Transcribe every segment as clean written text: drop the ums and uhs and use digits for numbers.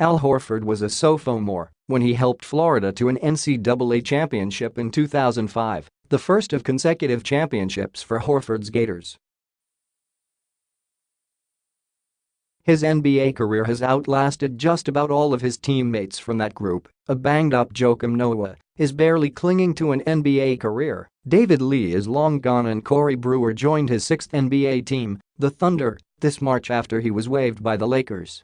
Al Horford was a sophomore when he helped Florida to an NCAA championship in 2005, the first of consecutive championships for Horford's Gators. His NBA career has outlasted just about all of his teammates from that group. A banged-up Joakim Noah is barely clinging to an NBA career. David Lee is long gone and Corey Brewer joined his sixth NBA team, the Thunder, this March after he was waived by the Lakers.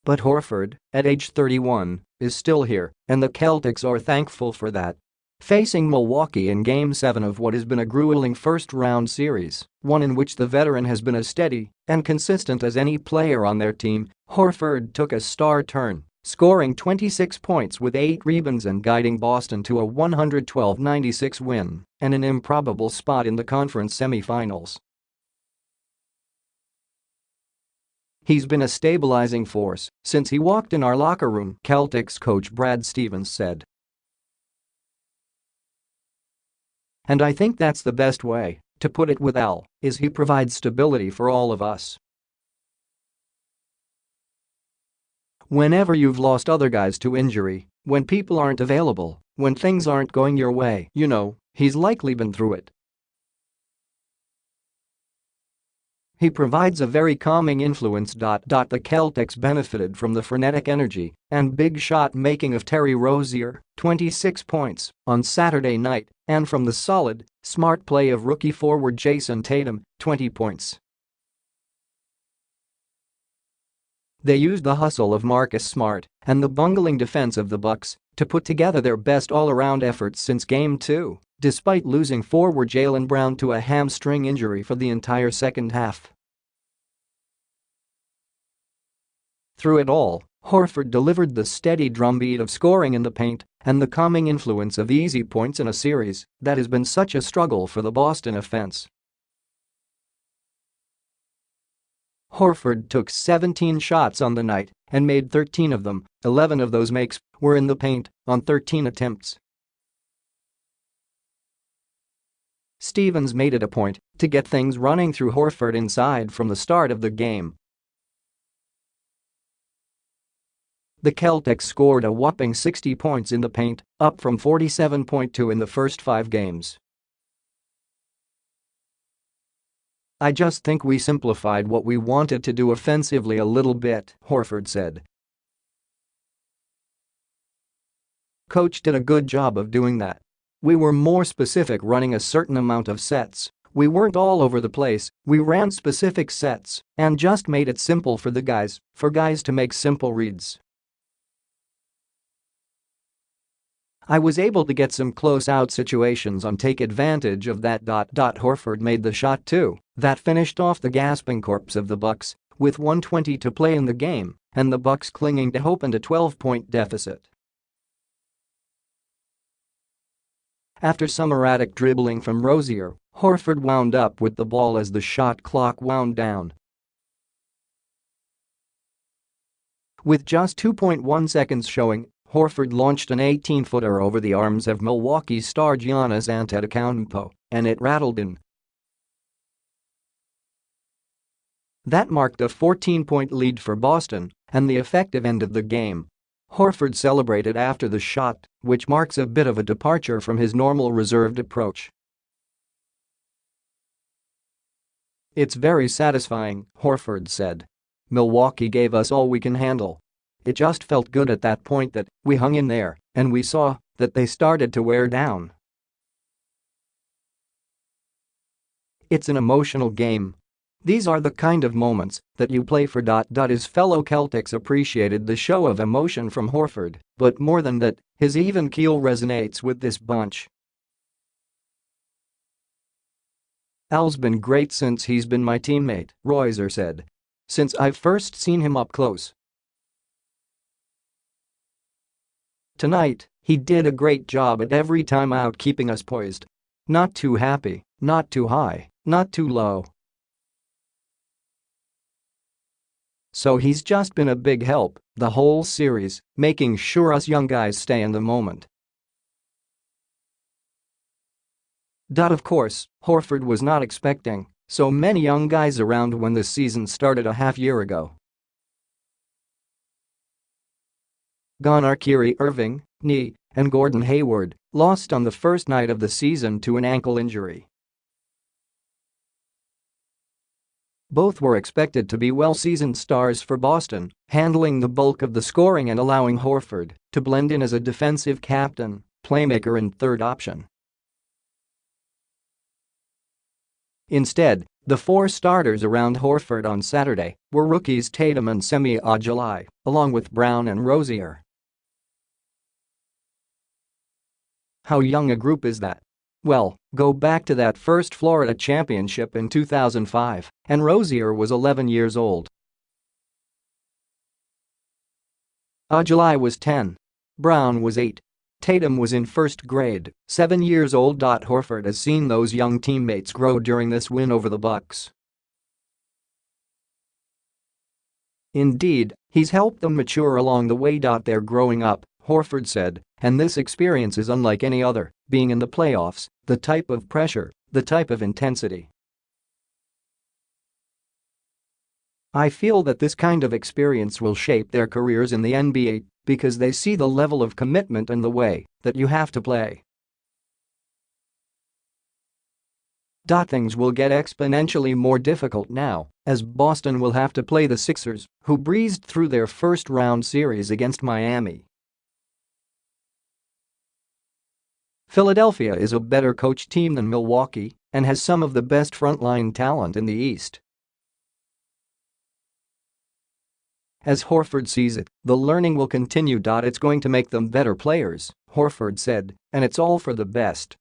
But Horford, at age 31, is still here, and the Celtics are thankful for that. Facing Milwaukee in Game 7 of what has been a grueling first-round series, one in which the veteran has been as steady and consistent as any player on their team, Horford took a star turn, scoring 26 points with 8 rebounds and guiding Boston to a 112-96 win and an improbable spot in the conference semifinals. "He's been a stabilizing force since he walked in our locker room," Celtics coach Brad Stevens said. "And I think that's the best way to put it with Al, is he provides stability for all of us. Whenever you've lost other guys to injury, when people aren't available, when things aren't going your way, he's likely been through it. He provides a very calming influence. The Celtics benefited from the frenetic energy and big shot making of Terry Rozier, 26 points, on Saturday night, and from the solid, smart play of rookie forward Jason Tatum, 20 points. They used the hustle of Marcus Smart and the bungling defense of the Bucks to put together their best all-around efforts since Game 2, despite losing forward Jaylen Brown to a hamstring injury for the entire second half. Through it all, Horford delivered the steady drumbeat of scoring in the paint and the calming influence of easy points in a series that has been such a struggle for the Boston offense. Horford took 17 shots on the night and made 13 of them. 11 of those makes were in the paint on 13 attempts. Stevens made it a point to get things running through Horford inside from the start of the game. The Celtics scored a whopping 60 points in the paint, up from 47.2 in the first 5 games. "I just think we simplified what we wanted to do offensively a little bit," Horford said. "Coach did a good job of doing that. We were more specific running a certain amount of sets. We weren't all over the place, we ran specific sets and just made it simple for guys to make simple reads. I was able to get some close-out situations and take advantage of that. Horford made the shot too that finished off the gasping corpse of the Bucks with 1:20 to play in the game and the Bucks clinging to hope and a 12-point deficit. After some erratic dribbling from Rozier, Horford wound up with the ball as the shot clock wound down. With just 2.1 seconds showing, Horford launched an 18-footer over the arms of Milwaukee's star Giannis Antetokounmpo, and it rattled in. That marked a 14-point lead for Boston and the effective end of the game. Horford celebrated after the shot, which marks a bit of a departure from his normal reserved approach. "It's very satisfying," Horford said. "Milwaukee gave us all we can handle. It just felt good at that point that we hung in there and we saw that they started to wear down. It's an emotional game. These are the kind of moments that you play for." His fellow Celtics appreciated the show of emotion from Horford, but more than that, his even keel resonates with this bunch. "Al's been great since he's been my teammate," Rozier said. "Since I've first seen him up close. Tonight, he did a great job at every time out keeping us poised. Not too happy, not too high, not too low. So he's just been a big help the whole series, making sure us young guys stay in the moment." Of course, Horford was not expecting So many young guys around when the season started a half year ago. Gunnar Kyrie Irving, knee, and Gordon Hayward lost on the first night of the season to an ankle injury. Both were expected to be well-seasoned stars for Boston, handling the bulk of the scoring and allowing Horford to blend in as a defensive captain, playmaker and third option. Instead, the four starters around Horford on Saturday were rookies Tatum and Semi Ojeleye, along with Brown and Rozier. How young a group is that? Well, go back to that first Florida championship in 2005, and Rozier was 11 years old. Ojeleye was 10. Brown was 8. Tatum was in first grade, 7 years old. Horford has seen those young teammates grow during this win over the Bucks. Indeed, he's helped them mature along the way. They're growing up, Horford said, and this experience is unlike any other, being in the playoffs, the type of pressure, the type of intensity. I feel that this kind of experience will shape their careers in the NBA because they see the level of commitment and the way that you have to play. Things will get exponentially more difficult now, as Boston will have to play the Sixers, who breezed through their first-round series against Miami. Philadelphia is a better coached team than Milwaukee and has some of the best frontline talent in the East. As Horford sees it, the learning will continue. It's going to make them better players, Horford said, and it's all for the best.